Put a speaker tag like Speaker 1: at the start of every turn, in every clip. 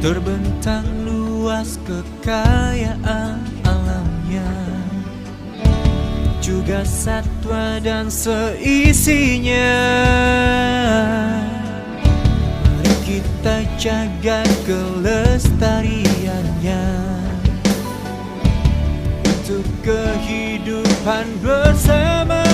Speaker 1: terbentang luas kekayaan alamnya, juga satwa dan seisinya. Mari kita jaga kelestariannya untuk kehidupan bersama.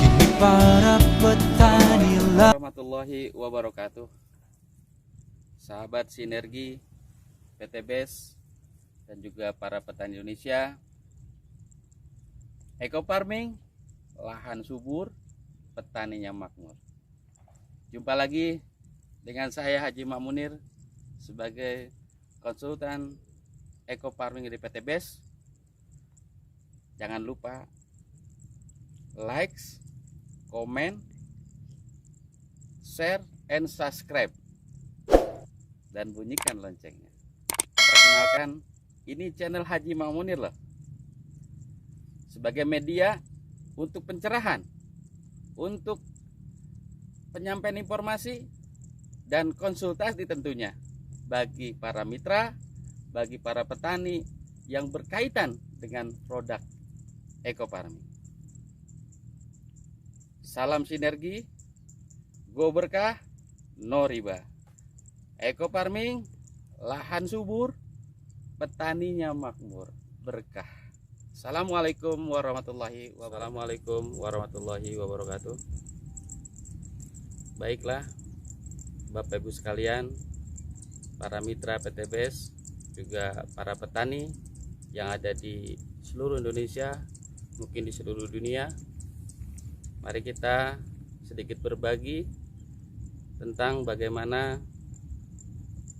Speaker 1: Kini para petani
Speaker 2: warahmatullahi wabarakatuh. Sahabat Sinergi, PT BES, dan juga para petani Indonesia. Eco farming, lahan subur, petaninya makmur. Jumpa lagi dengan saya Haji Mak Munir sebagai konsultan eco farming di PT BES. Jangan lupa like, komen, share, and subscribe, dan bunyikan loncengnya. Perkenalkan, ini channel Haji Mak Munir loh, sebagai media untuk pencerahan, untuk penyampaian informasi dan konsultasi tentunya bagi para mitra, bagi para petani yang berkaitan dengan produk eco farming. Salam sinergi, go berkah, no riba. Eco farming, lahan subur, petaninya makmur, berkah. Assalamualaikum warahmatullahi wabarakatuh. Baiklah, Bapak Ibu sekalian, para mitra PT BES, juga para petani yang ada di seluruh Indonesia, mungkin di seluruh dunia. Mari kita sedikit berbagi tentang bagaimana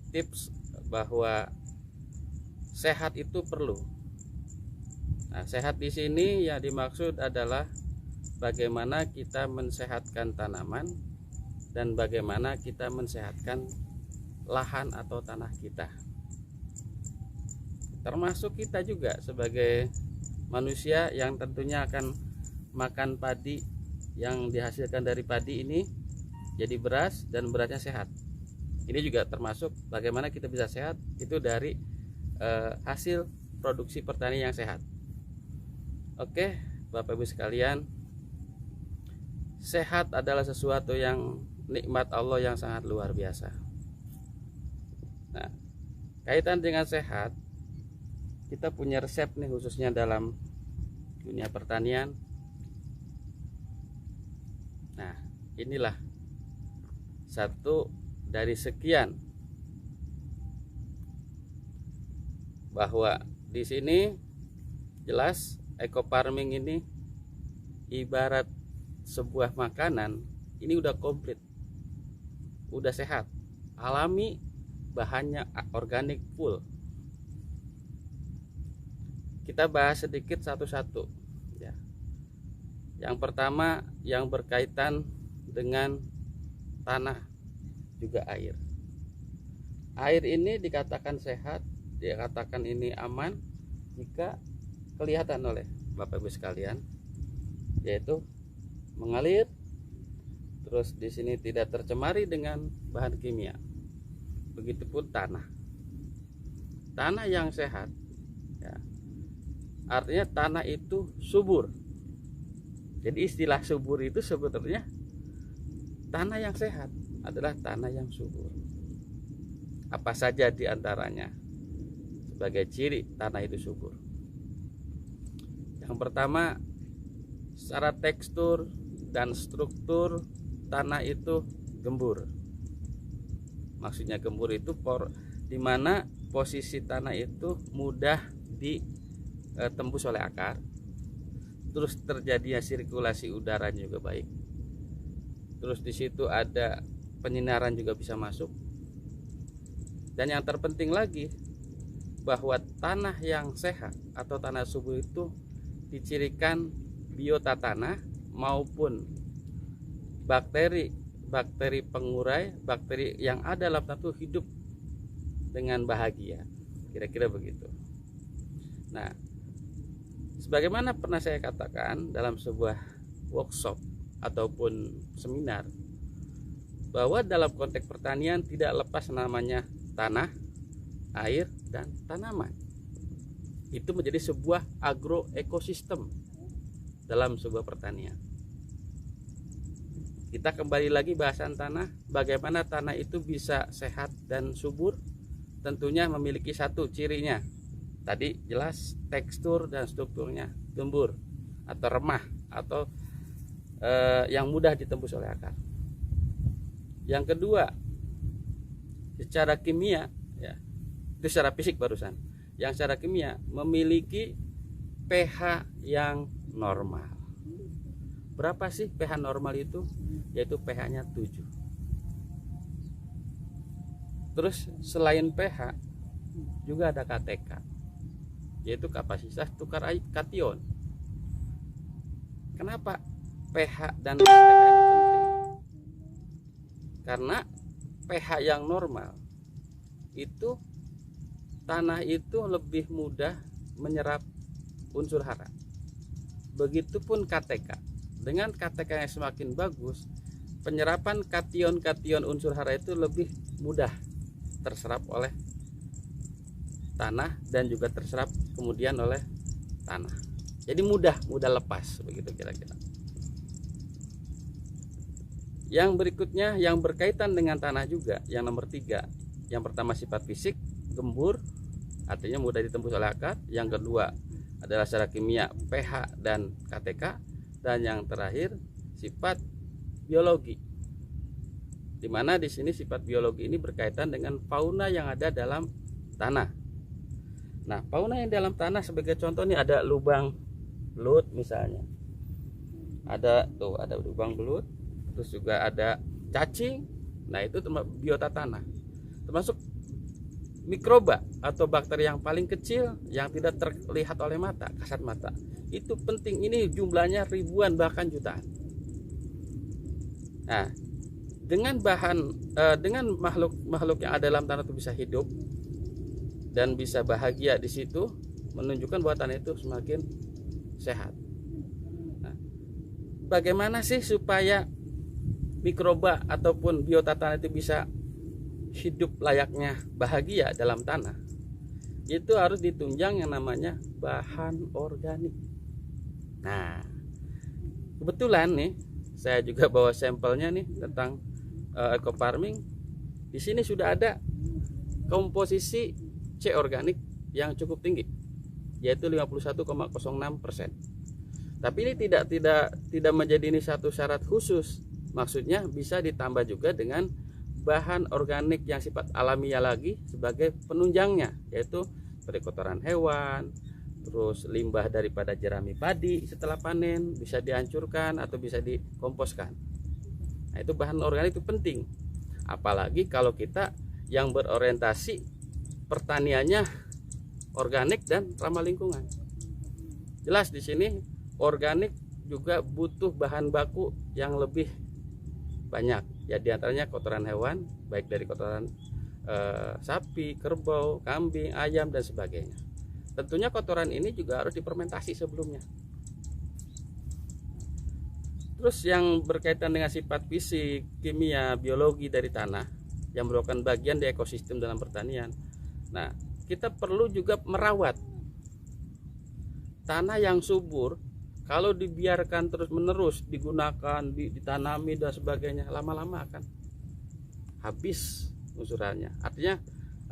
Speaker 2: tips bahwa sehat itu perlu. Nah, sehat di sini yang dimaksud adalah bagaimana kita mensehatkan tanaman dan bagaimana kita mensehatkan lahan atau tanah kita. Termasuk kita juga sebagai manusia yang tentunya akan makan padi yang dihasilkan dari padi ini jadi beras, dan berasnya sehat. Ini juga termasuk bagaimana kita bisa sehat itu dari hasil produksi pertanian yang sehat. Oke, Bapak Ibu sekalian, sehat adalah sesuatu yang nikmat Allah yang sangat luar biasa. Nah, kaitan dengan sehat, kita punya resep nih, khususnya dalam dunia pertanian. Nah, inilah satu dari sekian, bahwa di sini jelas eco farming ini ibarat sebuah makanan. Ini udah komplit, udah sehat, alami, bahannya organik full. Kita bahas sedikit satu-satu ya. Yang pertama yang berkaitan dengan tanah juga air. Air ini dikatakan sehat, dikatakan ini aman jika kelihatan oleh Bapak Ibu sekalian, yaitu mengalir, terus di sini tidak tercemari dengan bahan kimia. Begitupun tanah. Tanah yang sehat ya, artinya tanah itu subur. Jadi istilah subur itu sebetulnya tanah yang sehat adalah tanah yang subur. Apa saja di antaranya sebagai ciri tanah itu subur? Yang pertama, secara tekstur dan struktur tanah itu gembur. Maksudnya gembur itu di mana posisi tanah itu mudah ditembus oleh akar. Terus terjadinya sirkulasi udara juga baik. Terus di situ ada penyinaran juga bisa masuk. Dan yang terpenting lagi, bahwa tanah yang sehat atau tanah subur itu dicirikan biota tanah maupun bakteri pengurai, bakteri yang ada dalam tanah itu hidup dengan bahagia. Kira-kira begitu. Nah, Sebagaimana pernah saya katakan dalam sebuah workshop ataupun seminar, bahwa dalam konteks pertanian tidak lepas namanya tanah, air, dan tanaman. Itu menjadi sebuah agroekosistem dalam sebuah pertanian. Kita kembali lagi bahasan tanah, bagaimana tanah itu bisa sehat dan subur. Tentunya memiliki satu cirinya. Tadi jelas tekstur dan strukturnya gembur atau remah atau yang mudah ditembus oleh akar. Yang kedua, secara kimia, ya, itu secara fisik barusan. Yang secara kimia memiliki pH yang normal. Berapa sih pH normal itu? Yaitu pH-nya 7. Terus selain pH juga ada KTK, yaitu kapasitas tukar kation. Kenapa pH dan KTK ini penting? Karena pH yang normal itu tanah itu lebih mudah menyerap unsur hara. Begitupun KTK. Dengan KTK yang semakin bagus, penyerapan kation-kation unsur hara itu lebih mudah terserap oleh tanah dan juga terserap kemudian oleh tanah. Jadi mudah lepas, begitu kira-kira. Yang berikutnya yang berkaitan dengan tanah juga, yang nomor 3. Yang pertama sifat fisik, gembur, artinya mudah ditembus oleh akar. Yang kedua adalah secara kimia, pH dan KTK. Dan yang terakhir sifat biologi, di mana di sini sifat biologi ini berkaitan dengan fauna yang ada dalam tanah. Nah, fauna yang dalam tanah sebagai contoh nih ada lubang belut misalnya, ada lubang belut, terus juga ada cacing. Nah, itu biota tanah, termasuk mikroba atau bakteri yang paling kecil yang tidak terlihat oleh mata, kasat mata. Itu penting, ini jumlahnya ribuan bahkan jutaan. Nah, dengan dengan makhluk yang ada dalam tanah itu bisa hidup dan bisa bahagia di situ, menunjukkan bahwa tanah itu semakin sehat. Nah, bagaimana sih supaya mikroba ataupun biota tanah itu bisa hidup layaknya bahagia dalam tanah? Itu harus ditunjang yang namanya bahan organik. Nah, kebetulan nih saya juga bawa sampelnya nih tentang eco farming. Di sini sudah ada komposisi C organik yang cukup tinggi, yaitu 51,06%. Tapi ini tidak menjadi ini satu syarat khusus. Maksudnya bisa ditambah juga dengan bahan organik yang sifat alamiah lagi sebagai penunjangnya, yaitu seperti kotoran hewan, terus limbah daripada jerami padi setelah panen bisa dihancurkan atau bisa dikomposkan. Nah, itu bahan organik itu penting, apalagi kalau kita yang berorientasi pertaniannya organik dan ramah lingkungan. Jelas di sini organik juga butuh bahan baku yang lebih banyak, ya diantaranya kotoran hewan, baik dari kotoran sapi, kerbau, kambing, ayam dan sebagainya. Tentunya kotoran ini juga harus difermentasi sebelumnya. Terus yang berkaitan dengan sifat fisik, kimia, biologi dari tanah yang merupakan bagian dari ekosistem dalam pertanian. Nah, kita perlu juga merawat tanah yang subur. Kalau dibiarkan terus-menerus digunakan, ditanami dan sebagainya, lama-lama akan habis unsurannya. Artinya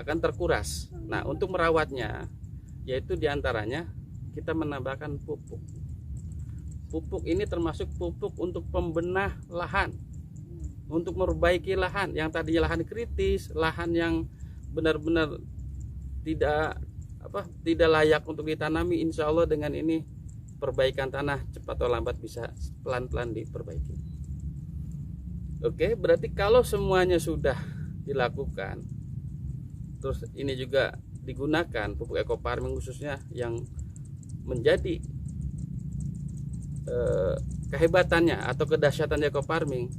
Speaker 2: akan terkuras. Nah, untuk merawatnya, yaitu diantaranya kita menambahkan pupuk. Pupuk ini termasuk pupuk untuk pembenah lahan, untuk memperbaiki lahan yang tadinya lahan kritis, lahan yang benar-benar tidak layak untuk ditanami. Insya Allah dengan ini perbaikan tanah cepat atau lambat bisa pelan-pelan diperbaiki. Oke, berarti kalau semuanya sudah dilakukan, terus ini juga digunakan pupuk eco farming khususnya, yang menjadi kehebatannya atau kedahsyatannya eco farming,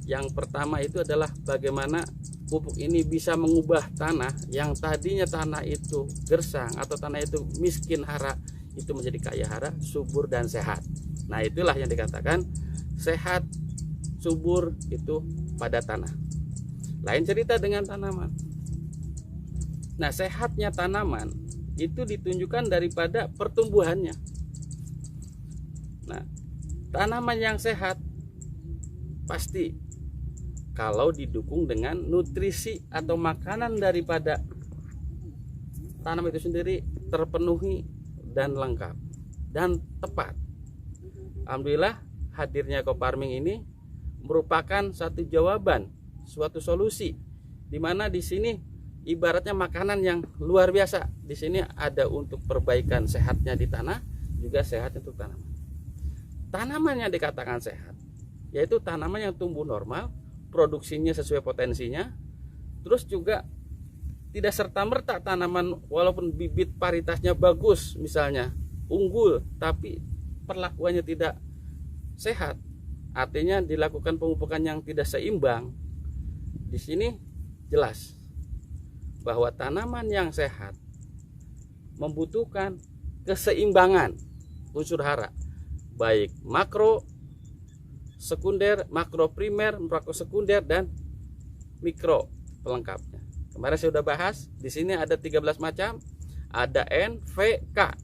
Speaker 2: yang pertama itu adalah bagaimana pupuk ini bisa mengubah tanah yang tadinya tanah itu gersang atau tanah itu miskin hara, itu menjadi kaya hara, subur dan sehat. Nah, itulah yang dikatakan sehat, subur itu pada tanah. Lain cerita dengan tanaman. Nah, sehatnya tanaman itu ditunjukkan daripada pertumbuhannya. Nah, tanaman yang sehat pasti kalau didukung dengan nutrisi atau makanan daripada tanaman itu sendiri terpenuhi dan lengkap dan tepat. Alhamdulillah hadirnya ekofarming ini merupakan satu jawaban, suatu solusi, di mana di sini ibaratnya makanan yang luar biasa. Di sini ada untuk perbaikan sehatnya di tanah, juga sehat untuk tanaman. Tanaman yang dikatakan sehat yaitu tanaman yang tumbuh normal, produksinya sesuai potensinya, terus juga tidak serta-merta tanaman walaupun bibit paritasnya bagus, misalnya unggul, tapi perlakuannya tidak sehat, artinya dilakukan pemupukan yang tidak seimbang. Di sini jelas bahwa tanaman yang sehat membutuhkan keseimbangan unsur hara, baik makro, sekunder, makro primer, makro sekunder, dan mikro pelengkapnya. Kemarin saya sudah bahas, di sini ada 13 macam, ada N, V, K.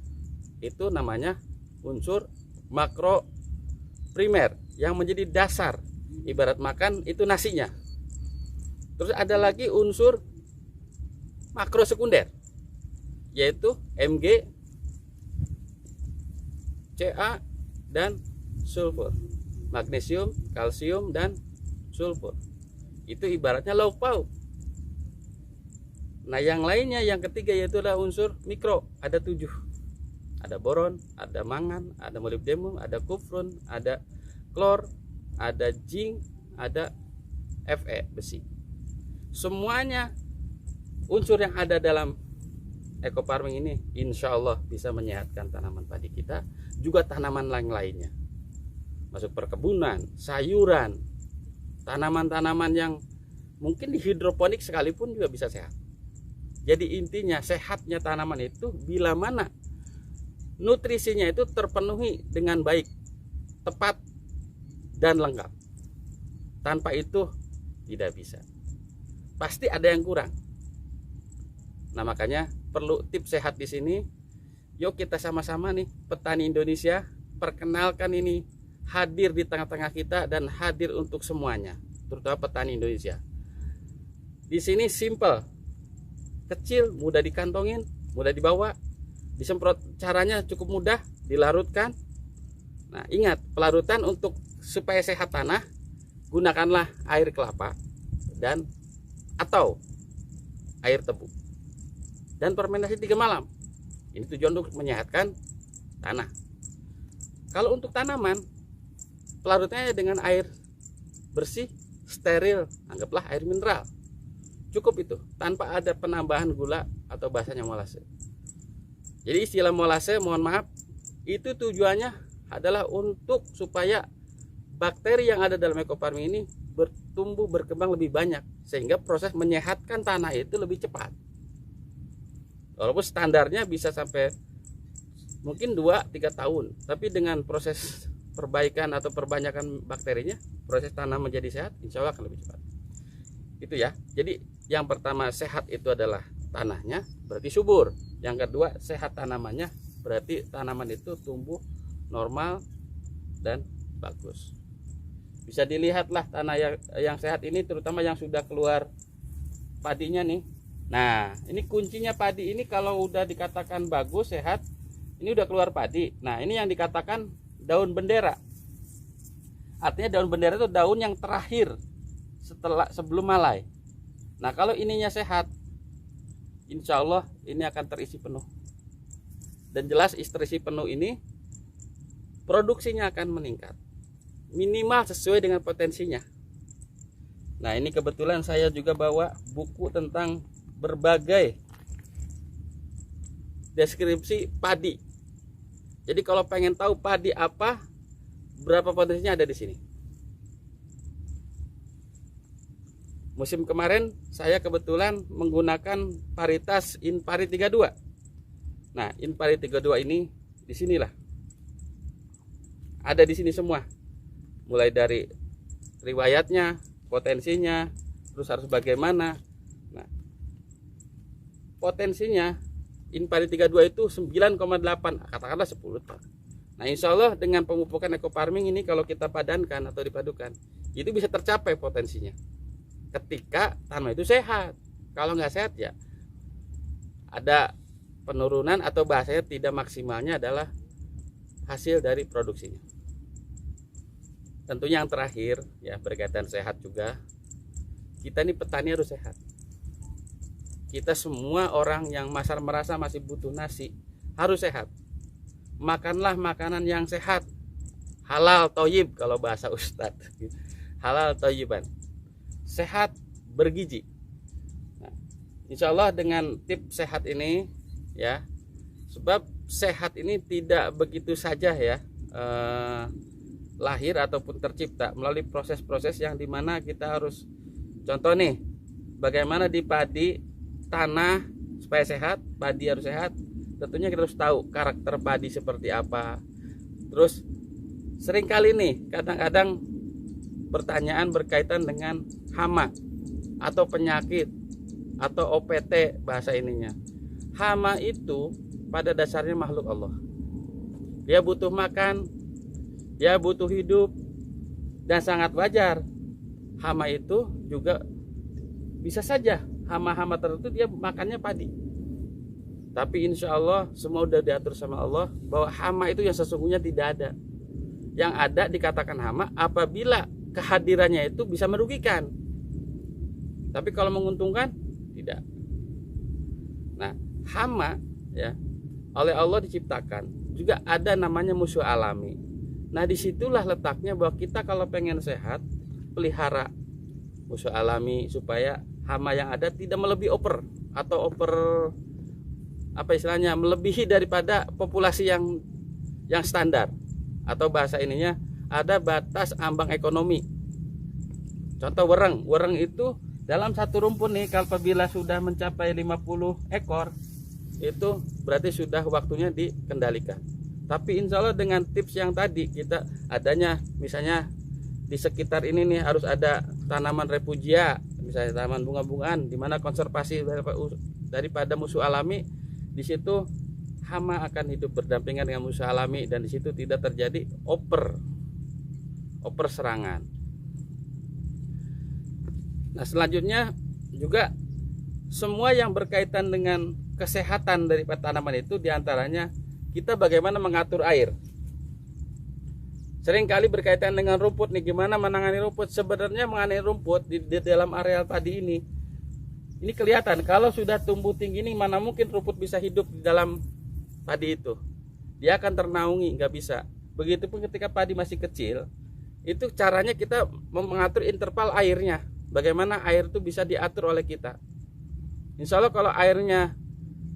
Speaker 2: Itu namanya unsur makro primer yang menjadi dasar. Ibarat makan itu nasinya. Terus ada lagi unsur makro sekunder, yaitu Mg, Ca, dan sulfur. Magnesium, kalsium, dan sulfur. Itu ibaratnya lauk pauk. Nah, yang lainnya, yang ketiga yaitu adalah unsur mikro, ada 7. Ada boron, ada mangan, ada molibdenum, ada kufrun, ada klor, ada zinc, ada Fe, besi. Semuanya unsur yang ada dalam ekofarming ini insya Allah bisa menyehatkan tanaman padi kita, juga tanaman lainnya. Masuk perkebunan, sayuran, tanaman-tanaman yang mungkin di hidroponik sekalipun juga bisa sehat. Jadi intinya sehatnya tanaman itu bila mana nutrisinya itu terpenuhi dengan baik, tepat, dan lengkap. Tanpa itu tidak bisa. Pasti ada yang kurang. Nah, makanya perlu tips sehat di sini. Yuk kita sama-sama nih petani Indonesia, perkenalkan ini hadir di tengah-tengah kita dan hadir untuk semuanya, terutama petani Indonesia. Di sini simple, kecil, mudah dikantongin, mudah dibawa, disemprot, caranya cukup mudah, dilarutkan. Nah, ingat, pelarutan untuk supaya sehat tanah, gunakanlah air kelapa dan atau air tebu dan fermentasi 3 malam. Ini tujuan untuk menyehatkan tanah. Kalau untuk tanaman, pelarutannya dengan air bersih, steril, anggaplah air mineral. Cukup itu, tanpa ada penambahan gula atau bahasanya molase. Jadi istilah molase, mohon maaf, itu tujuannya adalah untuk supaya bakteri yang ada dalam ekofarming ini bertumbuh, berkembang lebih banyak, sehingga proses menyehatkan tanah itu lebih cepat. Walaupun standarnya bisa sampai mungkin 2-3 tahun, tapi dengan proses perbaikan atau perbanyakan bakterinya, proses tanah menjadi sehat, insya Allah akan lebih cepat. Itu ya. Jadi yang pertama, sehat itu adalah tanahnya, berarti subur. Yang kedua, sehat tanamannya, berarti tanaman itu tumbuh normal dan bagus. Bisa dilihatlah tanah yang sehat ini, terutama yang sudah keluar padinya nih. Nah, ini kuncinya padi ini kalau udah dikatakan bagus, sehat, ini udah keluar padi. Nah, ini yang dikatakan daun bendera. Artinya daun bendera itu daun yang terakhir sebelum malai. Nah, kalau ininya sehat, insya Allah ini akan terisi penuh. Dan jelas terisi penuh ini produksinya akan meningkat, minimal sesuai dengan potensinya. Nah, ini kebetulan saya juga bawa buku tentang berbagai deskripsi padi. Jadi kalau pengen tahu padi apa, berapa potensinya, ada di sini. Musim kemarin saya kebetulan menggunakan paritas Inpari 32. Nah, Inpari 32 ini di sinilah. Ada di sini semua. Mulai dari riwayatnya, potensinya, terus harus bagaimana. Nah, potensinya Inpadi 32 itu 9,8, katakanlah 10 ton. Nah, insya Allah dengan pemupukan eco farming ini kalau kita padankan atau dipadukan, itu bisa tercapai potensinya. Ketika tanaman itu sehat. Kalau nggak sehat ya ada penurunan atau bahasanya tidak maksimalnya adalah hasil dari produksinya. Tentunya yang terakhir ya berkaitan sehat juga. Kita ini petani harus sehat. Kita semua orang yang merasa masih butuh nasi harus sehat. Makanlah makanan yang sehat, halal toyib kalau bahasa Ustadz. Halal toyiban, sehat bergizi. Nah, insya Allah dengan tips sehat ini ya, sebab sehat ini tidak begitu saja ya lahir ataupun tercipta melalui proses-proses yang dimana kita harus, contoh nih, bagaimana di padi tanah supaya sehat, padi harus sehat. Tentunya kita harus tahu karakter padi seperti apa. Terus seringkali nih kadang-kadang pertanyaan berkaitan dengan hama atau penyakit atau OPT bahasa ininya. Hama itu pada dasarnya makhluk Allah. Dia butuh makan, dia butuh hidup, dan sangat wajar. Hama itu juga bisa saja hama-hama tertentu dia makannya padi. Tapi insya Allah semua udah diatur sama Allah bahwa hama itu yang sesungguhnya tidak ada. Yang ada dikatakan hama apabila kehadirannya itu bisa merugikan. Tapi kalau menguntungkan tidak. Nah, hama ya oleh Allah diciptakan. Juga ada namanya musuh alami. Nah, disitulah letaknya bahwa kita kalau pengen sehat pelihara musuh alami supaya hama yang ada tidak melebihi atau apa istilahnya melebihi daripada populasi yang standar, atau bahasa ininya ada batas ambang ekonomi. Contoh wereng itu dalam satu rumpun nih apabila sudah mencapai 50 ekor itu berarti sudah waktunya dikendalikan. Tapi insya Allah dengan tips yang tadi kita adanya, misalnya di sekitar ini nih harus ada tanaman refugia, misalnya tanaman bunga-bungaan di mana konservasi daripada musuh alami. Di situ hama akan hidup berdampingan dengan musuh alami dan di situ tidak terjadi oper serangan. Nah, selanjutnya juga semua yang berkaitan dengan kesehatan dari tanaman itu diantaranya kita bagaimana mengatur air. Seringkali berkaitan dengan rumput nih, gimana menangani rumput. Sebenarnya mengenai rumput di dalam areal padi ini kelihatan kalau sudah tumbuh tinggi ini mana mungkin rumput bisa hidup di dalam padi itu. Dia akan ternaungi, nggak bisa. Begitupun ketika padi masih kecil, itu caranya kita mengatur interval airnya. Bagaimana air itu bisa diatur oleh kita. Insya Allah kalau airnya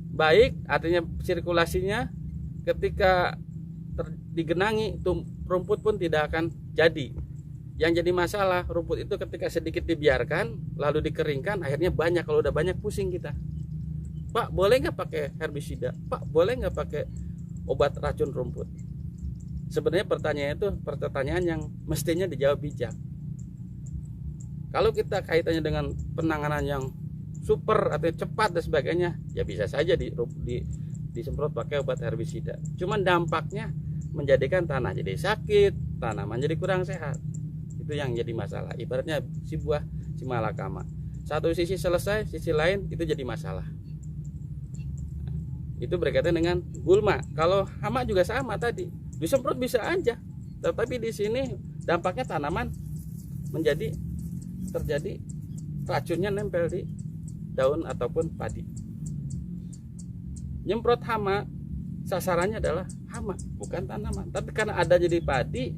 Speaker 2: baik, artinya sirkulasinya ketika digenangi, rumput pun tidak akan jadi. Yang jadi masalah rumput itu ketika sedikit dibiarkan lalu dikeringkan akhirnya banyak. Kalau udah banyak pusing kita. Pak, boleh nggak pakai herbisida? Pak, boleh nggak pakai obat racun rumput? Sebenarnya pertanyaan yang mestinya dijawab bijak. Kalau kita kaitannya dengan penanganan yang super atau cepat dan sebagainya, ya bisa saja disemprot pakai obat herbisida. Cuman dampaknya menjadikan tanah jadi sakit, tanaman jadi kurang sehat. Itu yang jadi masalah. Ibaratnya si buah si malakama. Satu sisi selesai, sisi lain itu jadi masalah. Itu berkaitan dengan gulma. Kalau hama juga sama tadi. Disemprot bisa aja. Tetapi di sini dampaknya tanaman terjadi racunnya nempel di daun ataupun padi. Nyemprot hama sasarannya adalah hama, bukan tanaman. Tapi karena ada jadi padi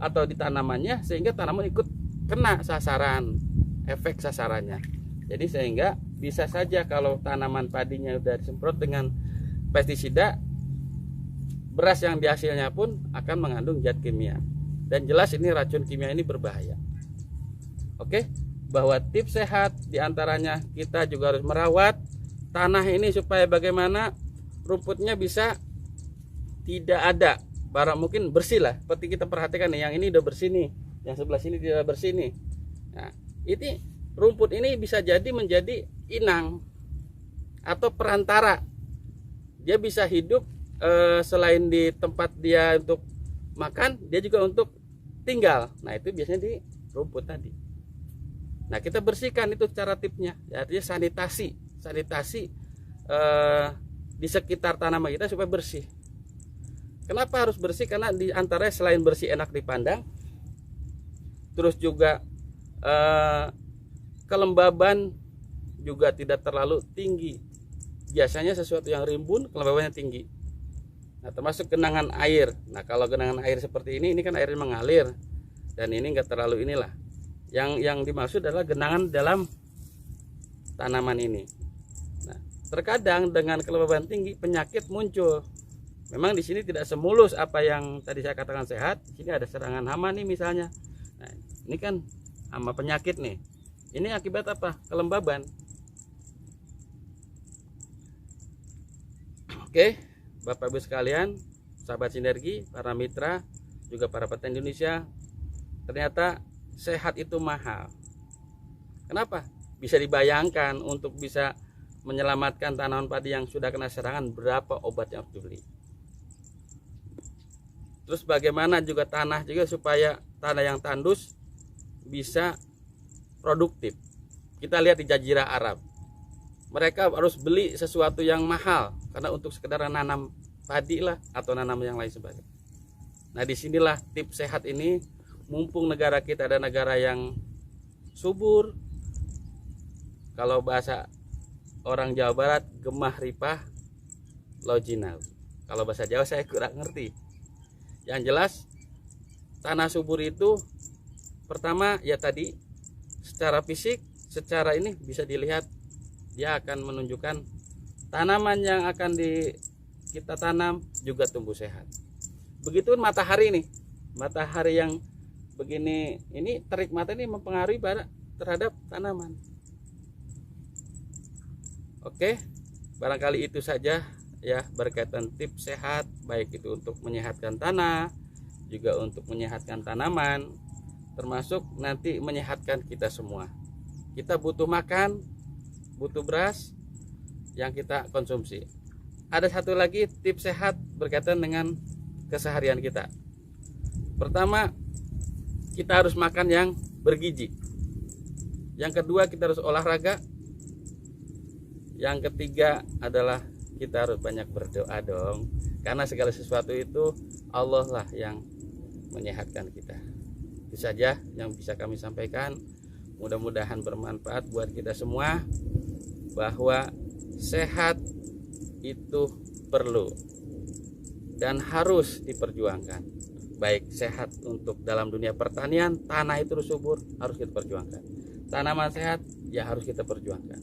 Speaker 2: atau di tanamannya sehingga tanaman ikut kena sasaran, efek sasarannya. Jadi sehingga bisa saja kalau tanaman padinya sudah disemprot dengan pestisida, beras yang dihasilnya pun akan mengandung zat kimia. Dan jelas ini racun kimia ini berbahaya. Oke, bahwa tips sehat diantaranya kita juga harus merawat tanah ini supaya bagaimana rumputnya bisa tidak ada barang, mungkin bersih lah, seperti kita perhatikan nih, yang ini udah bersih nih, yang sebelah sini tidak bersih nih. Nah, ini rumput ini bisa jadi menjadi inang atau perantara. Dia bisa hidup selain di tempat dia untuk makan, dia juga untuk tinggal. Nah, itu biasanya di rumput tadi. Nah, kita bersihkan, itu cara tipsnya. Artinya sanitasi di sekitar tanaman kita supaya bersih. Kenapa harus bersih? Karena di antaranya selain bersih enak dipandang, terus juga kelembaban juga tidak terlalu tinggi. Biasanya sesuatu yang rimbun kelembabannya tinggi. Nah, termasuk genangan air. Nah, kalau genangan air seperti ini kan airnya mengalir, dan ini enggak terlalu inilah. Yang dimaksud adalah genangan dalam tanaman ini. Nah, terkadang dengan kelembaban tinggi penyakit muncul. Memang di sini tidak semulus apa yang tadi saya katakan sehat. Di sini ada serangan hama nih misalnya. Nah, ini kan hama penyakit nih. Ini akibat apa? Kelembaban. Oke. Bapak Ibu sekalian, sahabat sinergi, para mitra, juga para petani Indonesia, ternyata sehat itu mahal. Kenapa? Bisa dibayangkan untuk bisa menyelamatkan tanaman padi yang sudah kena serangan, berapa obat yang harus dibeli. Terus bagaimana juga tanah juga supaya tanah yang tandus bisa produktif. Kita lihat di Jazirah Arab, mereka harus beli sesuatu yang mahal karena untuk sekedar nanam padi lah atau nanam yang lain sebagainya. Nah, disinilah tips sehat ini, mumpung negara kita ada negara yang subur. Kalau bahasa orang Jawa Barat, gemah ripah lojinau. Kalau bahasa Jawa saya kurang ngerti. Yang jelas tanah subur itu pertama ya tadi secara fisik, secara ini bisa dilihat dia akan menunjukkan tanaman yang akan kita tanam juga tumbuh sehat. Begitu matahari nih, matahari yang begini ini, terik mata ini mempengaruhi terhadap tanaman. Oke, barangkali itu saja ya berkaitan tips sehat, baik itu untuk menyehatkan tanah, juga untuk menyehatkan tanaman, termasuk nanti menyehatkan kita semua. Kita butuh makan, butuh beras yang kita konsumsi. Ada satu lagi tips sehat berkaitan dengan keseharian kita. Pertama, kita harus makan yang bergizi. Yang kedua, kita harus olahraga. Yang ketiga adalah kita harus banyak berdoa dong, karena segala sesuatu itu Allah lah yang menyehatkan kita. Itu saja yang bisa kami sampaikan. Mudah-mudahan bermanfaat buat kita semua, bahwa sehat itu perlu dan harus diperjuangkan. Baik sehat untuk dalam dunia pertanian, tanah itu subur, harus kita perjuangkan. Tanaman sehat ya harus kita perjuangkan.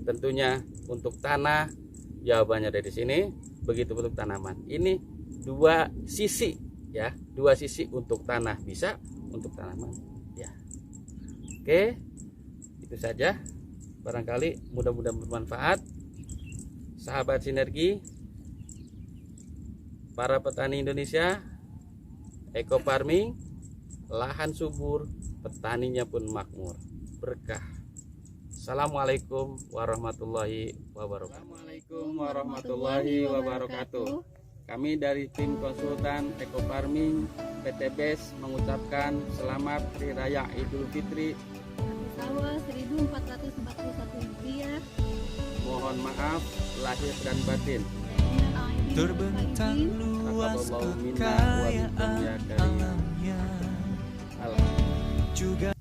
Speaker 2: Tentunya untuk tanah jawabannya dari sini, begitu untuk tanaman. Ini dua sisi ya, dua sisi untuk tanah bisa, untuk tanaman ya. Oke, itu saja. Barangkali mudah-mudahan bermanfaat. Sahabat sinergi, para petani Indonesia, eco farming, lahan subur, petaninya pun makmur, berkah. Assalamualaikum warahmatullahi wabarakatuh. Assalamualaikum warahmatullahi wabarakatuh. Kami dari tim konsultan eco farming PT BES mengucapkan selamat Hari Raya Idul Fitri
Speaker 3: Sawah 1441 Hijriah.
Speaker 2: Mohon maaf lahir dan batin.
Speaker 1: Terbentang luas kekayaan alamnya, juga